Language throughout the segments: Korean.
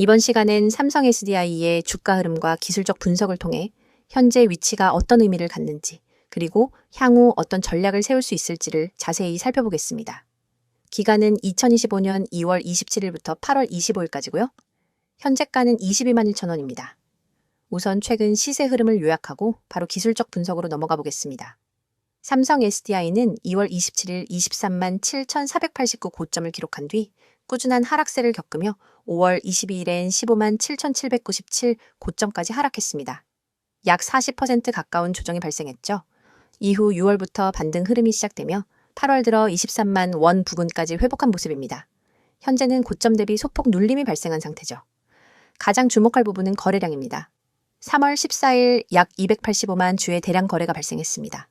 이번 시간엔 삼성 SDI의 주가 흐름과 기술적 분석을 통해 현재 위치가 어떤 의미를 갖는지, 그리고 향후 어떤 전략을 세울 수 있을지를 자세히 살펴보겠습니다. 기간은 2025년 2월 27일부터 8월 25일까지고요. 현재가는 22만 1천 원입니다. 우선 최근 시세 흐름을 요약하고 바로 기술적 분석으로 넘어가 보겠습니다. 삼성 SDI는 2월 27일 23만 7,489 고점을 기록한 뒤 꾸준한 하락세를 겪으며 5월 22일엔 15만 7,797 고점까지 하락했습니다. 약 40% 가까운 조정이 발생했죠. 이후 6월부터 반등 흐름이 시작되며 8월 들어 23만 원 부근까지 회복한 모습입니다. 현재는 고점 대비 소폭 눌림이 발생한 상태죠. 가장 주목할 부분은 거래량입니다. 3월 14일 약 285만 주의 대량 거래가 발생했습니다.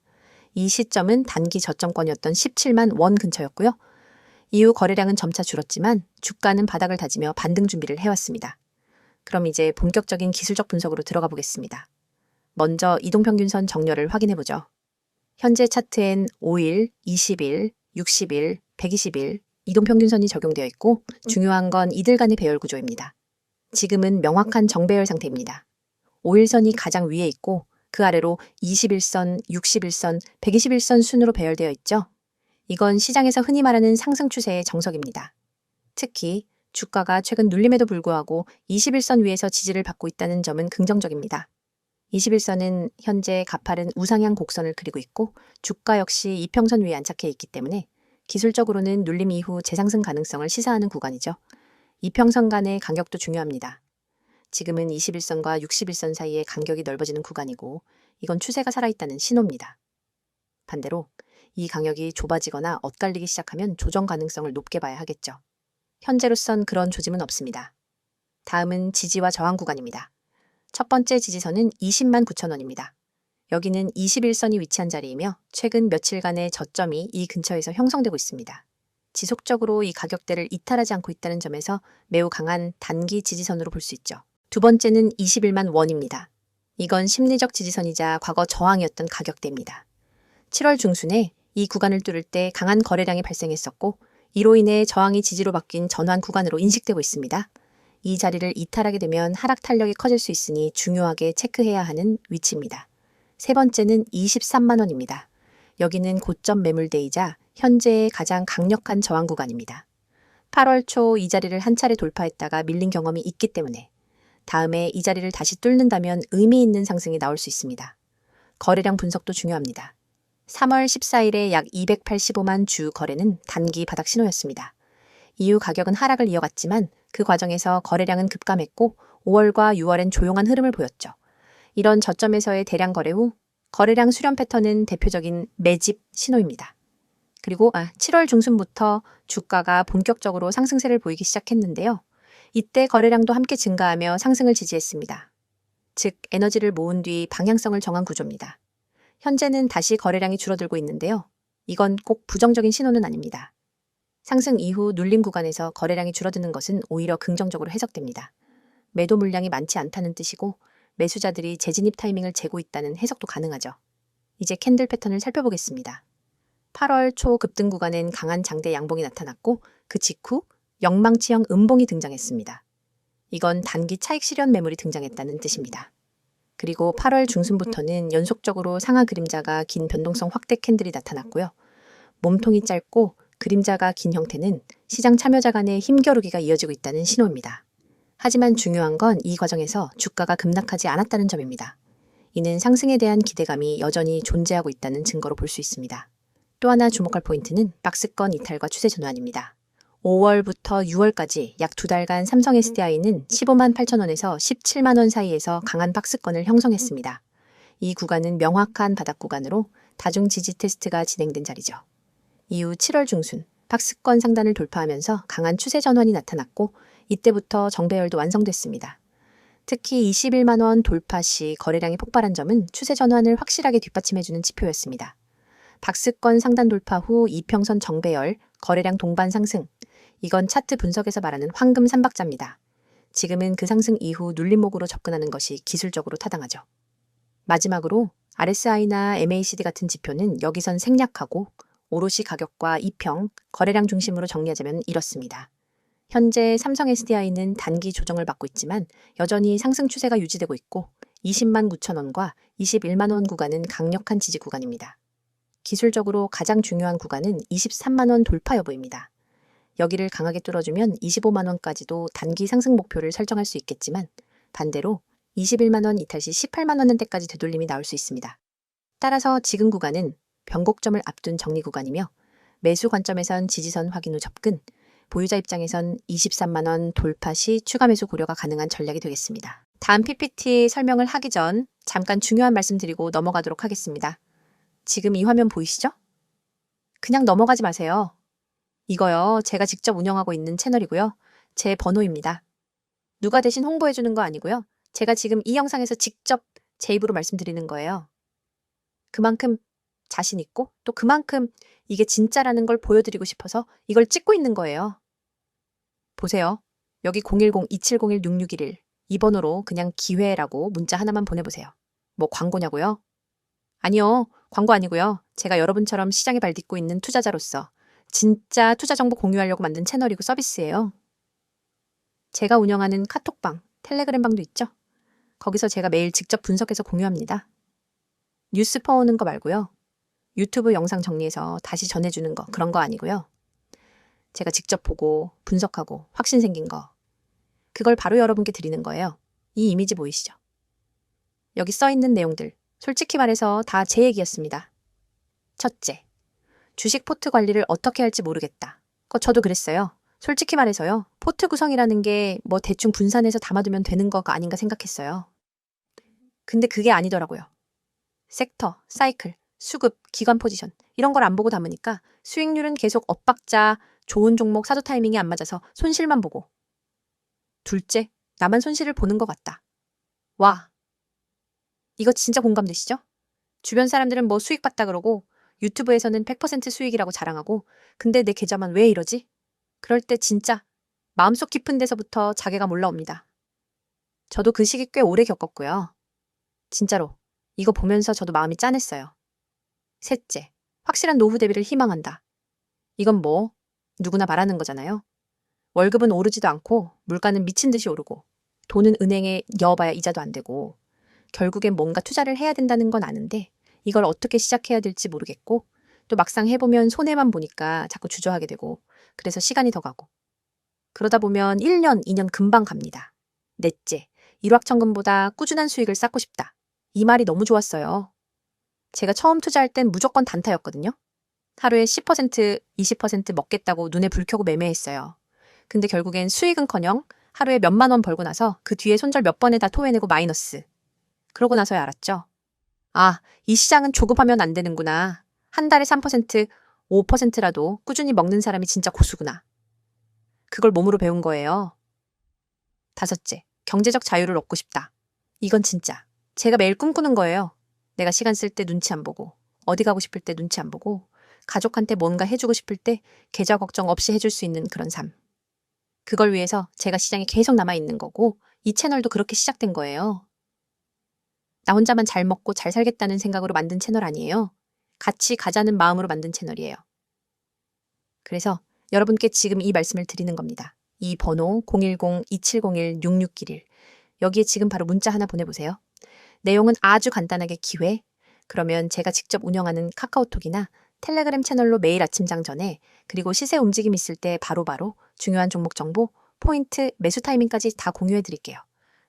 이 시점은 단기 저점권이었던 17만 원 근처였고요. 이후 거래량은 점차 줄었지만 주가는 바닥을 다지며 반등 준비를 해왔습니다. 그럼 이제 본격적인 기술적 분석으로 들어가 보겠습니다. 먼저 이동평균선 정렬을 확인해보죠. 현재 차트엔 5일, 20일, 60일, 120일 이동평균선이 적용되어 있고 중요한 건 이들 간의 배열 구조입니다. 지금은 명확한 정배열 상태입니다. 5일선이 가장 위에 있고 그 아래로 21선, 61선, 121선 순으로 배열되어 있죠. 이건 시장에서 흔히 말하는 상승 추세의 정석입니다. 특히 주가가 최근 눌림에도 불구하고 21선 위에서 지지를 받고 있다는 점은 긍정적입니다. 21선은 현재 가파른 우상향 곡선을 그리고 있고 주가 역시 이평선 위에 안착해 있기 때문에 기술적으로는 눌림 이후 재상승 가능성을 시사하는 구간이죠. 이평선 간의 간격도 중요합니다. 지금은 21선과 61선 사이의 간격이 넓어지는 구간이고 이건 추세가 살아있다는 신호입니다. 반대로 이 간격이 좁아지거나 엇갈리기 시작하면 조정 가능성을 높게 봐야 하겠죠. 현재로선 그런 조짐은 없습니다. 다음은 지지와 저항 구간입니다. 첫 번째 지지선은 20만 9천 원입니다. 여기는 21선이 위치한 자리이며 최근 며칠간의 저점이 이 근처에서 형성되고 있습니다. 지속적으로 이 가격대를 이탈하지 않고 있다는 점에서 매우 강한 단기 지지선으로 볼 수 있죠. 두 번째는 21만 원입니다. 이건 심리적 지지선이자 과거 저항이었던 가격대입니다. 7월 중순에 이 구간을 뚫을 때 강한 거래량이 발생했었고 이로 인해 저항이 지지로 바뀐 전환 구간으로 인식되고 있습니다. 이 자리를 이탈하게 되면 하락 탄력이 커질 수 있으니 중요하게 체크해야 하는 위치입니다. 세 번째는 23만 원입니다. 여기는 고점 매물대이자 현재의 가장 강력한 저항 구간입니다. 8월 초 이 자리를 한 차례 돌파했다가 밀린 경험이 있기 때문에 다음에 이 자리를 다시 뚫는다면 의미 있는 상승이 나올 수 있습니다. 거래량 분석도 중요합니다. 3월 14일에 약 285만 주 거래는 단기 바닥 신호였습니다. 이후 가격은 하락을 이어갔지만 그 과정에서 거래량은 급감했고 5월과 6월엔 조용한 흐름을 보였죠. 이런 저점에서의 대량 거래 후 거래량 수렴 패턴은 대표적인 매집 신호입니다. 그리고 7월 중순부터 주가가 본격적으로 상승세를 보이기 시작했는데요. 이때 거래량도 함께 증가하며 상승을 지지했습니다. 즉 에너지를 모은 뒤 방향성을 정한 구조입니다. 현재는 다시 거래량이 줄어들고 있는데요. 이건 꼭 부정적인 신호는 아닙니다. 상승 이후 눌림 구간에서 거래량이 줄어드는 것은 오히려 긍정적으로 해석됩니다. 매도 물량이 많지 않다는 뜻이고 매수자들이 재진입 타이밍을 재고 있다는 해석도 가능하죠. 이제 캔들 패턴을 살펴보겠습니다. 8월 초 급등 구간엔 강한 장대 양봉이 나타났고 그 직후 영망치형 음봉이 등장했습니다. 이건 단기 차익 실현 매물이 등장했다는 뜻입니다. 그리고 8월 중순부터는 연속적으로 상하 그림자가 긴 변동성 확대 캔들이 나타났고요. 몸통이 짧고 그림자가 긴 형태는 시장 참여자 간의 힘겨루기가 이어지고 있다는 신호입니다. 하지만 중요한 건 이 과정에서 주가가 급락하지 않았다는 점입니다. 이는 상승에 대한 기대감이 여전히 존재하고 있다는 증거로 볼 수 있습니다. 또 하나 주목할 포인트는 박스권 이탈과 추세 전환입니다. 5월부터 6월까지 약 2달간 삼성 SDI는 15만 8천 원에서 17만 원 사이에서 강한 박스권을 형성했습니다. 이 구간은 명확한 바닥 구간으로 다중 지지 테스트가 진행된 자리죠. 이후 7월 중순 박스권 상단을 돌파하면서 강한 추세 전환이 나타났고 이때부터 정배열도 완성됐습니다. 특히 21만 원 돌파 시 거래량이 폭발한 점은 추세 전환을 확실하게 뒷받침해주는 지표였습니다. 박스권 상단 돌파 후 이평선 정배열, 거래량 동반 상승. 이건 차트 분석에서 말하는 황금 삼박자입니다. 지금은 그 상승 이후 눌림목으로 접근하는 것이 기술적으로 타당하죠. 마지막으로 RSI나 MACD 같은 지표는 여기선 생략하고 오롯이 가격과 이평, 거래량 중심으로 정리하자면 이렇습니다. 현재 삼성 SDI는 단기 조정을 받고 있지만 여전히 상승 추세가 유지되고 있고 20만 9천 원과 21만 원 구간은 강력한 지지 구간입니다. 기술적으로 가장 중요한 구간은 23만 원 돌파 여부입니다. 여기를 강하게 뚫어주면 25만 원까지도 단기 상승 목표를 설정할 수 있겠지만 반대로 21만 원 이탈 시 18만 원대까지 되돌림이 나올 수 있습니다. 따라서 지금 구간은 변곡점을 앞둔 정리 구간이며 매수 관점에선 지지선 확인 후 접근, 보유자 입장에선 23만 원 돌파 시 추가 매수 고려가 가능한 전략이 되겠습니다. 다음 PPT 설명을 하기 전 잠깐 중요한 말씀 드리고 넘어가도록 하겠습니다. 지금 이 화면 보이시죠? 그냥 넘어가지 마세요. 이거요, 제가 직접 운영하고 있는 채널이고요. 제 번호입니다. 누가 대신 홍보해주는 거 아니고요. 제가 지금 이 영상에서 직접 제 입으로 말씀드리는 거예요. 그만큼 자신 있고 또 그만큼 이게 진짜라는 걸 보여드리고 싶어서 이걸 찍고 있는 거예요. 보세요. 여기 010-2701-6611 이 번호로 그냥 기회라고 문자 하나만 보내보세요. 뭐 광고냐고요? 아니요. 광고 아니고요. 제가 여러분처럼 시장에 발 딛고 있는 투자자로서 진짜 투자 정보 공유하려고 만든 채널이고 서비스예요. 제가 운영하는 카톡방, 텔레그램방도 있죠? 거기서 제가 매일 직접 분석해서 공유합니다. 뉴스 퍼오는 거 말고요. 유튜브 영상 정리해서 다시 전해주는 거, 그런 거 아니고요. 제가 직접 보고 분석하고 확신 생긴 거, 그걸 바로 여러분께 드리는 거예요. 이 이미지 보이시죠? 여기 써있는 내용들, 솔직히 말해서 다 제 얘기였습니다. 첫째, 주식 포트 관리를 어떻게 할지 모르겠다. 저도 그랬어요. 솔직히 말해서요. 포트 구성이라는 게 뭐 대충 분산해서 담아두면 되는 거가 아닌가 생각했어요. 근데 그게 아니더라고요. 섹터, 사이클, 수급, 기관 포지션 이런 걸 안 보고 담으니까 수익률은 계속 엇박자, 좋은 종목 사도 타이밍이 안 맞아서 손실만 보고. 둘째, 나만 손실을 보는 것 같다. 와, 이거 진짜 공감되시죠? 주변 사람들은 뭐 수익 봤다 그러고 유튜브에서는 100% 수익이라고 자랑하고 근데 내 계좌만 왜 이러지? 그럴 때 진짜 마음속 깊은 데서부터 자괴감 올라옵니다. 저도 그 시기 꽤 오래 겪었고요. 진짜로 이거 보면서 저도 마음이 짠했어요. 셋째, 확실한 노후 대비를 희망한다. 이건 뭐 누구나 말하는 거잖아요. 월급은 오르지도 않고 물가는 미친 듯이 오르고 돈은 은행에 넣어봐야 이자도 안 되고 결국엔 뭔가 투자를 해야 된다는 건 아는데 이걸 어떻게 시작해야 될지 모르겠고 또 막상 해보면 손해만 보니까 자꾸 주저하게 되고 그래서 시간이 더 가고 그러다 보면 1년, 2년 금방 갑니다. 넷째, 일확천금보다 꾸준한 수익을 쌓고 싶다. 이 말이 너무 좋았어요. 제가 처음 투자할 땐 무조건 단타였거든요. 하루에 10%, 20% 먹겠다고 눈에 불 켜고 매매했어요. 근데 결국엔 수익은커녕 하루에 몇만 원 벌고 나서 그 뒤에 손절 몇 번에 다 토해내고 마이너스. 그러고 나서야 알았죠. 아, 이 시장은 조급하면 안 되는구나. 한 달에 3%, 5%라도 꾸준히 먹는 사람이 진짜 고수구나. 그걸 몸으로 배운 거예요. 다섯째, 경제적 자유를 얻고 싶다. 이건 진짜 제가 매일 꿈꾸는 거예요. 내가 시간 쓸 때 눈치 안 보고 어디 가고 싶을 때 눈치 안 보고 가족한테 뭔가 해주고 싶을 때 계좌 걱정 없이 해줄 수 있는 그런 삶. 그걸 위해서 제가 시장에 계속 남아있는 거고 이 채널도 그렇게 시작된 거예요. 나 혼자만 잘 먹고 잘 살겠다는 생각으로 만든 채널 아니에요. 같이 가자는 마음으로 만든 채널이에요. 그래서 여러분께 지금 이 말씀을 드리는 겁니다. 이 번호 010-2701-6611 여기에 지금 바로 문자 하나 보내보세요. 내용은 아주 간단하게 기회, 그러면 제가 직접 운영하는 카카오톡이나 텔레그램 채널로 매일 아침장 전에 그리고 시세 움직임 있을 때 바로바로 중요한 종목 정보, 포인트, 매수 타이밍까지 다 공유해 드릴게요.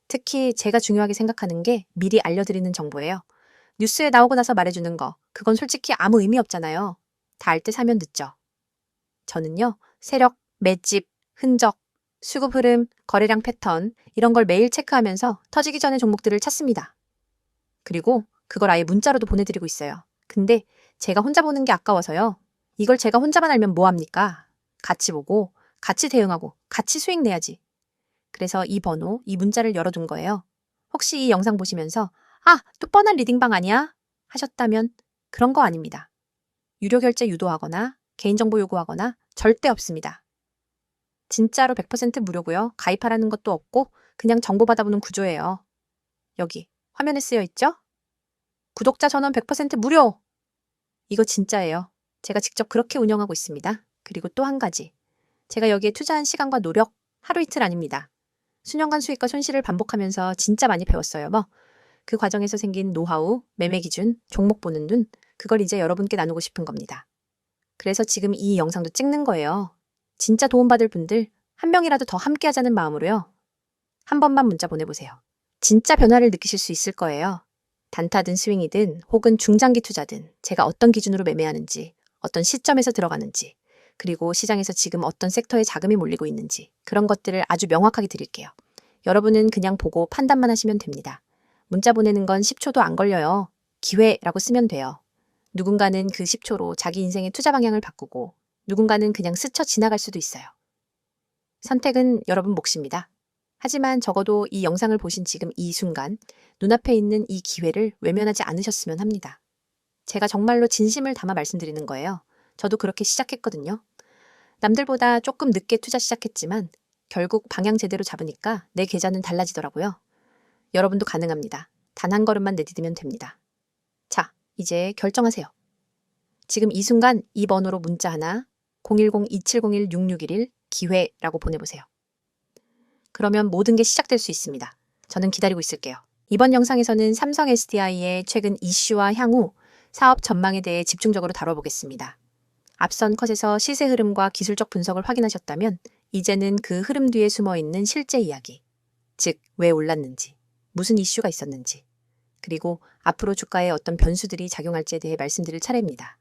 특히 제가 중요하게 생각하는 게 미리 알려드리는 정보예요. 뉴스에 나오고 나서 말해주는 거, 그건 솔직히 아무 의미 없잖아요. 다 알 때 사면 늦죠. 저는요, 세력, 맷집, 흔적, 수급 흐름, 거래량 패턴 이런 걸 매일 체크하면서 터지기 전에 종목들을 찾습니다. 그리고 그걸 아예 문자로도 보내드리고 있어요. 근데 제가 혼자 보는 게 아까워서요. 이걸 제가 혼자만 알면 뭐합니까? 같이 보고, 같이 대응하고, 같이 수익 내야지. 그래서 이 번호, 이 문자를 열어둔 거예요. 혹시 이 영상 보시면서 아, 또 뻔한 리딩방 아니야? 하셨다면 그런 거 아닙니다. 유료 결제 유도하거나 개인정보 요구하거나 절대 없습니다. 진짜로 100% 무료고요. 가입하라는 것도 없고 그냥 정보 받아보는 구조예요. 여기 화면에 쓰여 있죠? 구독자 전원 100% 무료! 이거 진짜예요. 제가 직접 그렇게 운영하고 있습니다. 그리고 또 한 가지. 제가 여기에 투자한 시간과 노력, 하루 이틀 아닙니다. 수년간 수익과 손실을 반복하면서 진짜 많이 배웠어요. 그 과정에서 생긴 노하우, 매매 기준, 종목 보는 눈, 그걸 이제 여러분께 나누고 싶은 겁니다. 그래서 지금 이 영상도 찍는 거예요. 진짜 도움받을 분들 한 명이라도 더 함께 하자는 마음으로요. 한 번만 문자 보내보세요. 진짜 변화를 느끼실 수 있을 거예요. 단타든 스윙이든 혹은 중장기 투자든 제가 어떤 기준으로 매매하는지, 어떤 시점에서 들어가는지, 그리고 시장에서 지금 어떤 섹터에 자금이 몰리고 있는지 그런 것들을 아주 명확하게 드릴게요. 여러분은 그냥 보고 판단만 하시면 됩니다. 문자 보내는 건 10초도 안 걸려요. 기회라고 쓰면 돼요. 누군가는 그 10초로 자기 인생의 투자 방향을 바꾸고 누군가는 그냥 스쳐 지나갈 수도 있어요. 선택은 여러분 몫입니다. 하지만 적어도 이 영상을 보신 지금 이 순간 눈앞에 있는 이 기회를 외면하지 않으셨으면 합니다. 제가 정말로 진심을 담아 말씀드리는 거예요. 저도 그렇게 시작했거든요. 남들보다 조금 늦게 투자 시작했지만 결국 방향 제대로 잡으니까 내 계좌는 달라지더라고요. 여러분도 가능합니다. 단 한 걸음만 내디디면 됩니다. 자, 이제 결정하세요. 지금 이 순간 이 번호로 문자 하나 010-2701-6611 기회라고 보내보세요. 그러면 모든 게 시작될 수 있습니다. 저는 기다리고 있을게요. 이번 영상에서는 삼성 SDI의 최근 이슈와 향후 사업 전망에 대해 집중적으로 다뤄보겠습니다. 앞선 컷에서 시세 흐름과 기술적 분석을 확인하셨다면 이제는 그 흐름 뒤에 숨어있는 실제 이야기, 즉 왜 올랐는지, 무슨 이슈가 있었는지, 그리고 앞으로 주가에 어떤 변수들이 작용할지에 대해 말씀드릴 차례입니다.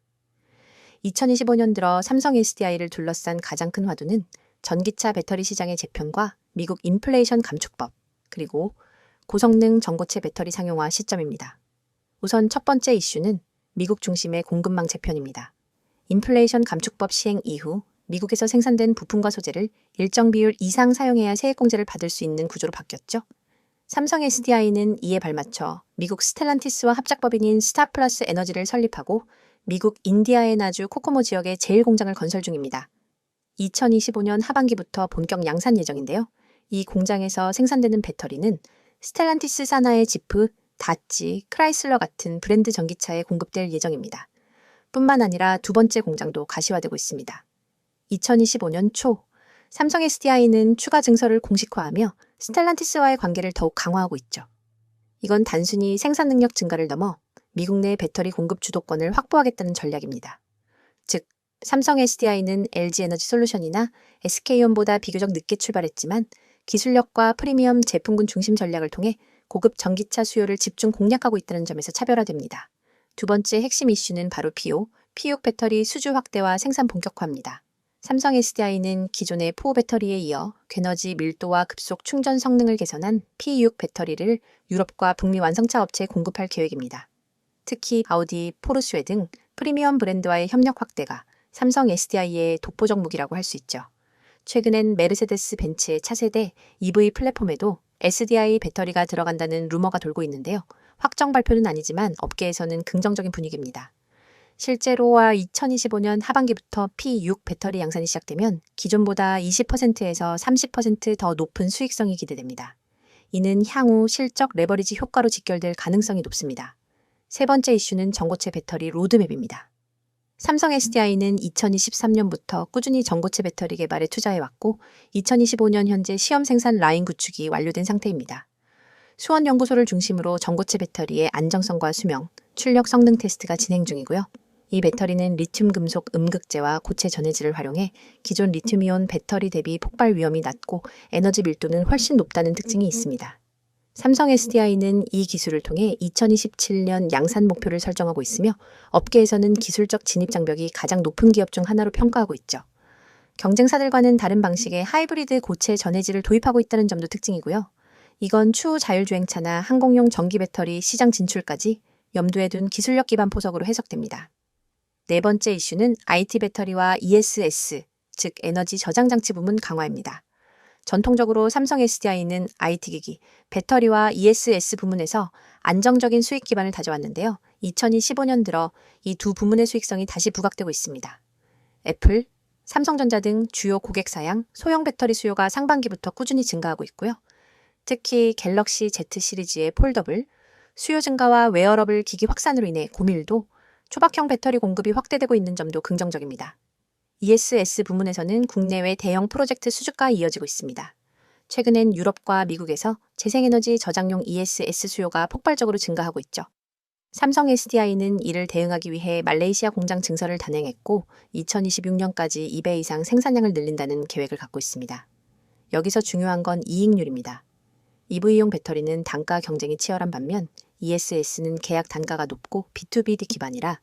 2025년 들어 삼성 SDI를 둘러싼 가장 큰 화두는 전기차 배터리 시장의 재편과 미국 인플레이션 감축법, 그리고 고성능 전고체 배터리 상용화 시점입니다. 우선 첫 번째 이슈는 미국 중심의 공급망 재편입니다. 인플레이션 감축법 시행 이후 미국에서 생산된 부품과 소재를 일정 비율 이상 사용해야 세액공제를 받을 수 있는 구조로 바뀌었죠. 삼성 SDI는 이에 발맞춰 미국 스텔란티스와 합작법인인 스타플러스 에너지를 설립하고 미국 인디아의 나주 코코모 지역에 제1공장을 건설 중입니다. 2025년 하반기부터 본격 양산 예정인데요. 이 공장에서 생산되는 배터리는 스텔란티스 산하의 지프, 다치, 크라이슬러 같은 브랜드 전기차에 공급될 예정입니다. 뿐만 아니라 두 번째 공장도 가시화되고 있습니다. 2025년 초, 삼성 SDI는 추가 증설을 공식화하며 스텔란티스와의 관계를 더욱 강화하고 있죠. 이건 단순히 생산 능력 증가를 넘어 미국 내 배터리 공급 주도권을 확보하겠다는 전략입니다. 즉, 삼성 SDI는 LG에너지솔루션이나 SK온보다 비교적 늦게 출발했지만 기술력과 프리미엄 제품군 중심 전략을 통해 고급 전기차 수요를 집중 공략하고 있다는 점에서 차별화됩니다. 두 번째 핵심 이슈는 바로 P6 배터리 수주 확대와 생산 본격화입니다. 삼성 SDI는 기존의 포 배터리에 이어 괴너지 밀도와 급속 충전 성능을 개선한 P6 배터리를 유럽과 북미 완성차 업체에 공급할 계획입니다. 특히 아우디, 포르쉐 등 프리미엄 브랜드와의 협력 확대가 삼성 SDI의 독보적 무기라고 할 수 있죠. 최근엔 메르세데스 벤츠의 차세대 EV 플랫폼에도 SDI 배터리가 들어간다는 루머가 돌고 있는데요. 확정 발표는 아니지만 업계에서는 긍정적인 분위기입니다. 실제로와 2025년 하반기부터 P6 배터리 양산이 시작되면 기존보다 20%에서 30% 더 높은 수익성이 기대됩니다. 이는 향후 실적 레버리지 효과로 직결될 가능성이 높습니다. 세 번째 이슈는 전고체 배터리 로드맵입니다. 삼성 SDI는 2023년부터 꾸준히 전고체 배터리 개발에 투자해왔고 2025년 현재 시험 생산 라인 구축이 완료된 상태입니다. 수원 연구소를 중심으로 전고체 배터리의 안정성과 수명, 출력 성능 테스트가 진행 중이고요. 이 배터리는 리튬 금속 음극재와 고체 전해질을 활용해 기존 리튬이온 배터리 대비 폭발 위험이 낮고 에너지 밀도는 훨씬 높다는 특징이 있습니다. 삼성 SDI는 이 기술을 통해 2027년 양산 목표를 설정하고 있으며 업계에서는 기술적 진입 장벽이 가장 높은 기업 중 하나로 평가하고 있죠. 경쟁사들과는 다른 방식의 하이브리드 고체 전해질을 도입하고 있다는 점도 특징이고요. 이건 추후 자율주행차나 항공용 전기 배터리 시장 진출까지 염두에 둔 기술력 기반 포석으로 해석됩니다. 네 번째 이슈는 IT 배터리와 ESS, 즉 에너지 저장 장치 부문 강화입니다. 전통적으로 삼성 SDI는 IT기기, 배터리와 ESS 부문에서 안정적인 수익 기반을 다져왔는데요. 2025년 들어 이 두 부문의 수익성이 다시 부각되고 있습니다. 애플, 삼성전자 등 주요 고객사양, 소형 배터리 수요가 상반기부터 꾸준히 증가하고 있고요. 특히 갤럭시 Z 시리즈의 폴더블, 수요 증가와 웨어러블 기기 확산으로 인해 고밀도, 초박형 배터리 공급이 확대되고 있는 점도 긍정적입니다. ESS 부문에서는 국내외 대형 프로젝트 수주가 이어지고 있습니다. 최근엔 유럽과 미국에서 재생에너지 저장용 ESS 수요가 폭발적으로 증가하고 있죠. 삼성 SDI는 이를 대응하기 위해 말레이시아 공장 증설을 단행했고 2026년까지 2배 이상 생산량을 늘린다는 계획을 갖고 있습니다. 여기서 중요한 건 이익률입니다. EV용 배터리는 단가 경쟁이 치열한 반면 ESS는 계약 단가가 높고 B2B 기반이라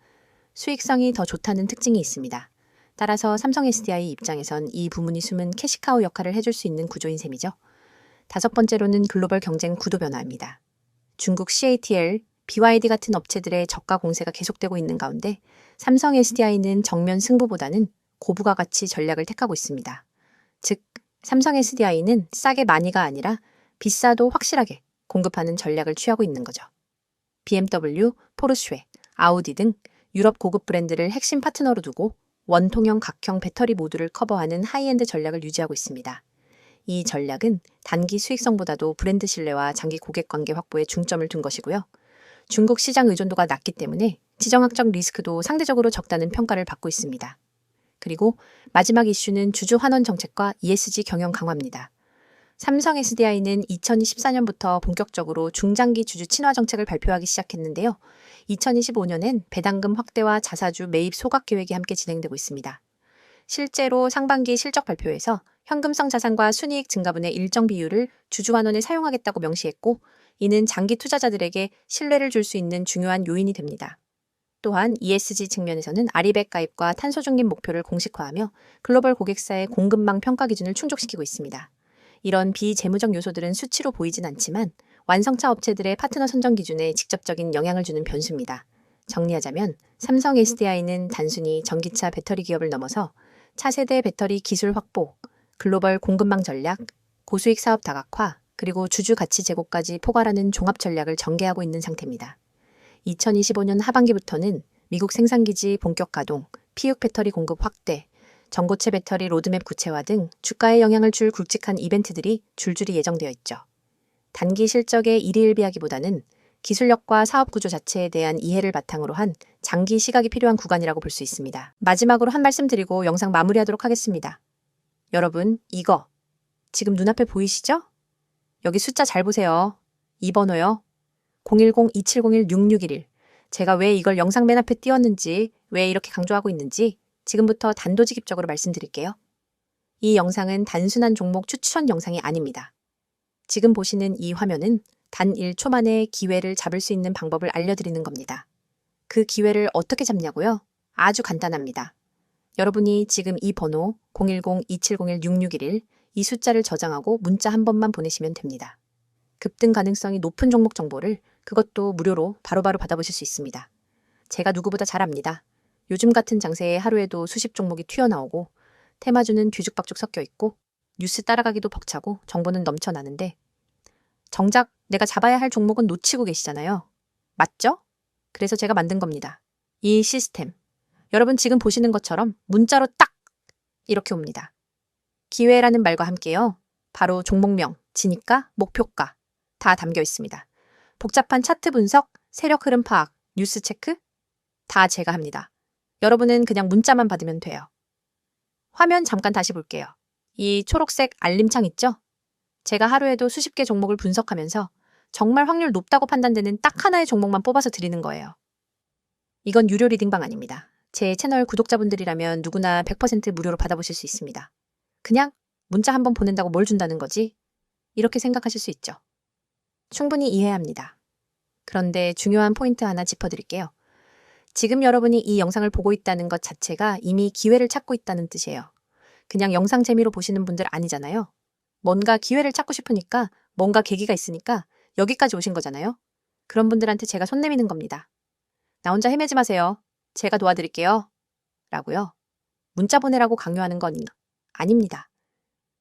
수익성이 더 좋다는 특징이 있습니다. 따라서 삼성 SDI 입장에선 이 부문이 숨은 캐시카우 역할을 해줄 수 있는 구조인 셈이죠. 다섯 번째로는 글로벌 경쟁 구도 변화입니다. 중국 CATL, BYD 같은 업체들의 저가 공세가 계속되고 있는 가운데 삼성 SDI는 정면 승부보다는 고부가 가치 전략을 택하고 있습니다. 즉, 삼성 SDI는 싸게 많이가 아니라 비싸도 확실하게 공급하는 전략을 취하고 있는 거죠. BMW, 포르쉐, 아우디 등 유럽 고급 브랜드를 핵심 파트너로 두고 원통형 각형 배터리 모두를 커버하는 하이엔드 전략을 유지하고 있습니다. 이 전략은 단기 수익성보다도 브랜드 신뢰와 장기 고객 관계 확보에 중점을 둔 것이고요. 중국 시장 의존도가 낮기 때문에 지정학적 리스크도 상대적으로 적다는 평가를 받고 있습니다. 그리고 마지막 이슈는 주주 환원 정책과 ESG 경영 강화입니다. 삼성 SDI는 2024년부터 본격적으로 중장기 주주 친화 정책을 발표하기 시작했는데요. 2025년엔 배당금 확대와 자사주 매입 소각 계획이 함께 진행되고 있습니다. 실제로 상반기 실적 발표에서 현금성 자산과 순이익 증가분의 일정 비율을 주주 환원에 사용하겠다고 명시했고, 이는 장기 투자자들에게 신뢰를 줄 수 있는 중요한 요인이 됩니다. 또한 ESG 측면에서는 아리백 가입과 탄소 중립 목표를 공식화하며 글로벌 고객사의 공급망 평가 기준을 충족시키고 있습니다. 이런 비재무적 요소들은 수치로 보이진 않지만 완성차 업체들의 파트너 선정 기준에 직접적인 영향을 주는 변수입니다. 정리하자면 삼성 SDI는 단순히 전기차 배터리 기업을 넘어서 차세대 배터리 기술 확보, 글로벌 공급망 전략, 고수익 사업 다각화, 그리고 주주 가치 제고까지 포괄하는 종합 전략을 전개하고 있는 상태입니다. 2025년 하반기부터는 미국 생산기지 본격 가동, 피육 배터리 공급 확대, 전고체 배터리 로드맵 구체화 등 주가에 영향을 줄 굵직한 이벤트들이 줄줄이 예정되어 있죠. 단기 실적에 일희일비하기보다는 기술력과 사업 구조 자체에 대한 이해를 바탕으로 한 장기 시각이 필요한 구간이라고 볼 수 있습니다. 마지막으로 한 말씀 드리고 영상 마무리하도록 하겠습니다. 여러분, 이거 지금 눈앞에 보이시죠? 여기 숫자 잘 보세요. 이 번호요. 010-2701-6611. 제가 왜 이걸 영상 맨 앞에 띄웠는지, 왜 이렇게 강조하고 있는지 지금부터 단도직입적으로 말씀드릴게요. 이 영상은 단순한 종목 추천 영상이 아닙니다. 지금 보시는 이 화면은 단 1초 만에 기회를 잡을 수 있는 방법을 알려드리는 겁니다. 그 기회를 어떻게 잡냐고요? 아주 간단합니다. 여러분이 지금 이 번호 010-2701-6611 이 숫자를 저장하고 문자 한 번만 보내시면 됩니다. 급등 가능성이 높은 종목 정보를 그것도 무료로 바로바로 받아보실 수 있습니다. 제가 누구보다 잘 압니다. 요즘 같은 장세에 하루에도 수십 종목이 튀어나오고 테마주는 뒤죽박죽 섞여 있고 뉴스 따라가기도 벅차고 정보는 넘쳐나는데 정작 내가 잡아야 할 종목은 놓치고 계시잖아요. 맞죠? 그래서 제가 만든 겁니다. 이 시스템. 여러분 지금 보시는 것처럼 문자로 딱 이렇게 옵니다. 기회라는 말과 함께요. 바로 종목명, 진입가, 목표가 다 담겨 있습니다. 복잡한 차트 분석, 세력 흐름 파악, 뉴스 체크 다 제가 합니다. 여러분은 그냥 문자만 받으면 돼요. 화면 잠깐 다시 볼게요. 이 초록색 알림창 있죠? 제가 하루에도 수십 개 종목을 분석하면서 정말 확률 높다고 판단되는 딱 하나의 종목만 뽑아서 드리는 거예요. 이건 유료 리딩방 아닙니다. 제 채널 구독자분들이라면 누구나 100% 무료로 받아보실 수 있습니다. 그냥 문자 한번 보낸다고 뭘 준다는 거지? 이렇게 생각하실 수 있죠. 충분히 이해합니다. 그런데 중요한 포인트 하나 짚어드릴게요. 지금 여러분이 이 영상을 보고 있다는 것 자체가 이미 기회를 찾고 있다는 뜻이에요. 그냥 영상 재미로 보시는 분들 아니잖아요. 뭔가 기회를 찾고 싶으니까 뭔가 계기가 있으니까 여기까지 오신 거잖아요. 그런 분들한테 제가 손 내미는 겁니다. 나 혼자 헤매지 마세요. 제가 도와드릴게요. 라고요. 문자 보내라고 강요하는 건 아닙니다.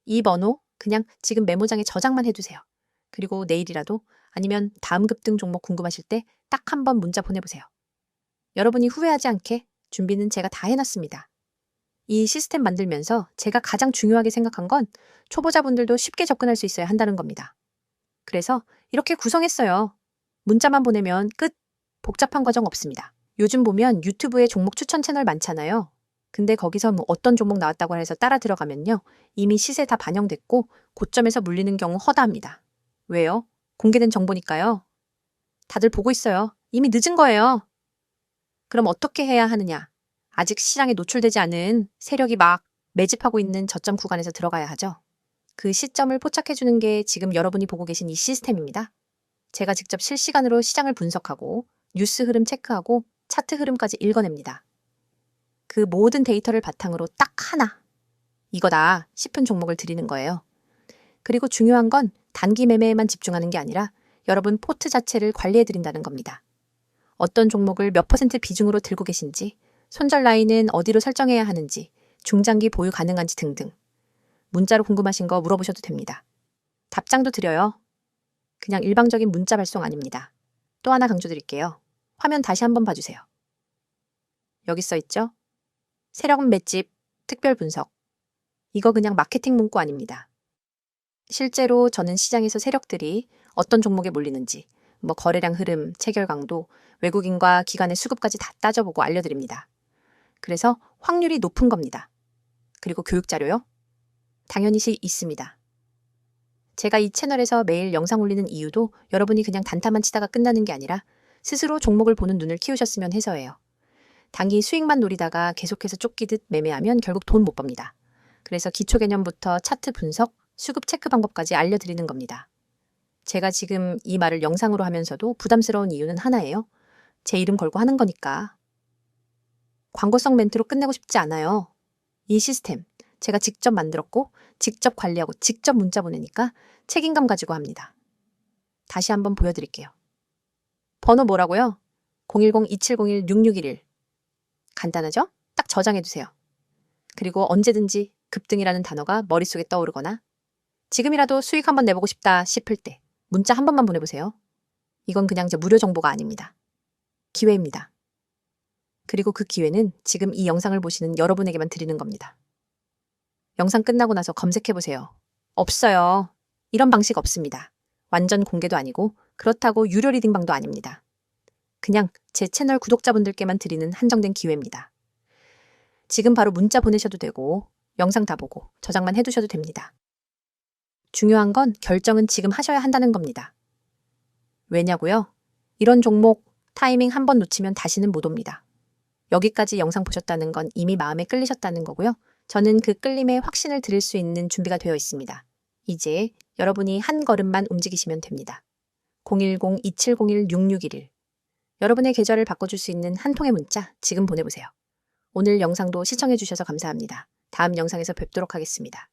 이 번호 그냥 지금 메모장에 저장만 해두세요. 그리고 내일이라도 아니면 다음 급등 종목 궁금하실 때 딱 한 번 문자 보내보세요. 여러분이 후회하지 않게 준비는 제가 다 해놨습니다. 이 시스템 만들면서 제가 가장 중요하게 생각한 건 초보자분들도 쉽게 접근할 수 있어야 한다는 겁니다. 그래서 이렇게 구성했어요. 문자만 보내면 끝. 복잡한 과정 없습니다. 요즘 보면 유튜브에 종목 추천 채널 많잖아요. 근데 거기서 뭐 어떤 종목 나왔다고 해서 따라 들어가면요. 이미 시세 다 반영됐고 고점에서 물리는 경우 허다합니다. 왜요? 공개된 정보니까요. 다들 보고 있어요. 이미 늦은 거예요. 그럼 어떻게 해야 하느냐? 아직 시장에 노출되지 않은 세력이 막 매집하고 있는 저점 구간에서 들어가야 하죠. 그 시점을 포착해주는 게 지금 여러분이 보고 계신 이 시스템입니다. 제가 직접 실시간으로 시장을 분석하고 뉴스 흐름 체크하고 차트 흐름까지 읽어냅니다. 그 모든 데이터를 바탕으로 딱 하나, 이거다 싶은 종목을 드리는 거예요. 그리고 중요한 건 단기 매매에만 집중하는 게 아니라 여러분 포트 자체를 관리해드린다는 겁니다. 어떤 종목을 몇 % 비중으로 들고 계신지, 손절 라인은 어디로 설정해야 하는지, 중장기 보유 가능한지 등등. 문자로 궁금하신 거 물어보셔도 됩니다. 답장도 드려요. 그냥 일방적인 문자 발송 아닙니다. 또 하나 강조드릴게요. 화면 다시 한번 봐주세요. 여기 써 있죠? 세력 맷집, 특별 분석. 이거 그냥 마케팅 문구 아닙니다. 실제로 저는 시장에서 세력들이 어떤 종목에 몰리는지, 뭐 거래량 흐름, 체결 강도, 외국인과 기관의 수급까지 다 따져보고 알려드립니다. 그래서 확률이 높은 겁니다. 그리고 교육 자료요? 당연히 있습니다. 제가 이 채널에서 매일 영상 올리는 이유도 여러분이 그냥 단타만 치다가 끝나는 게 아니라 스스로 종목을 보는 눈을 키우셨으면 해서예요. 단기 수익만 노리다가 계속해서 쫓기듯 매매하면 결국 돈 못 법니다. 그래서 기초 개념부터 차트 분석, 수급 체크 방법까지 알려드리는 겁니다. 제가 지금 이 말을 영상으로 하면서도 부담스러운 이유는 하나예요. 제 이름 걸고 하는 거니까. 광고성 멘트로 끝내고 싶지 않아요. 이 시스템 제가 직접 만들었고 직접 관리하고 직접 문자 보내니까 책임감 가지고 합니다. 다시 한번 보여드릴게요. 번호 뭐라고요? 010-2701-6611. 간단하죠? 딱 저장해두세요. 그리고 언제든지 급등이라는 단어가 머릿속에 떠오르거나 지금이라도 수익 한번 내보고 싶다 싶을 때 문자 한 번만 보내보세요. 이건 그냥 무료 정보가 아닙니다. 기회입니다. 그리고 그 기회는 지금 이 영상을 보시는 여러분에게만 드리는 겁니다. 영상 끝나고 나서 검색해보세요. 없어요. 이런 방식 없습니다. 완전 공개도 아니고 그렇다고 유료 리딩방도 아닙니다. 그냥 제 채널 구독자분들께만 드리는 한정된 기회입니다. 지금 바로 문자 보내셔도 되고 영상 다 보고 저장만 해두셔도 됩니다. 중요한 건 결정은 지금 하셔야 한다는 겁니다. 왜냐고요? 이런 종목 타이밍 한 번 놓치면 다시는 못 옵니다. 여기까지 영상 보셨다는 건 이미 마음에 끌리셨다는 거고요. 저는 그 끌림에 확신을 드릴 수 있는 준비가 되어 있습니다. 이제 여러분이 한 걸음만 움직이시면 됩니다. 010-2701-6611. 여러분의 계좌를 바꿔줄 수 있는 한 통의 문자 지금 보내보세요. 오늘 영상도 시청해주셔서 감사합니다. 다음 영상에서 뵙도록 하겠습니다.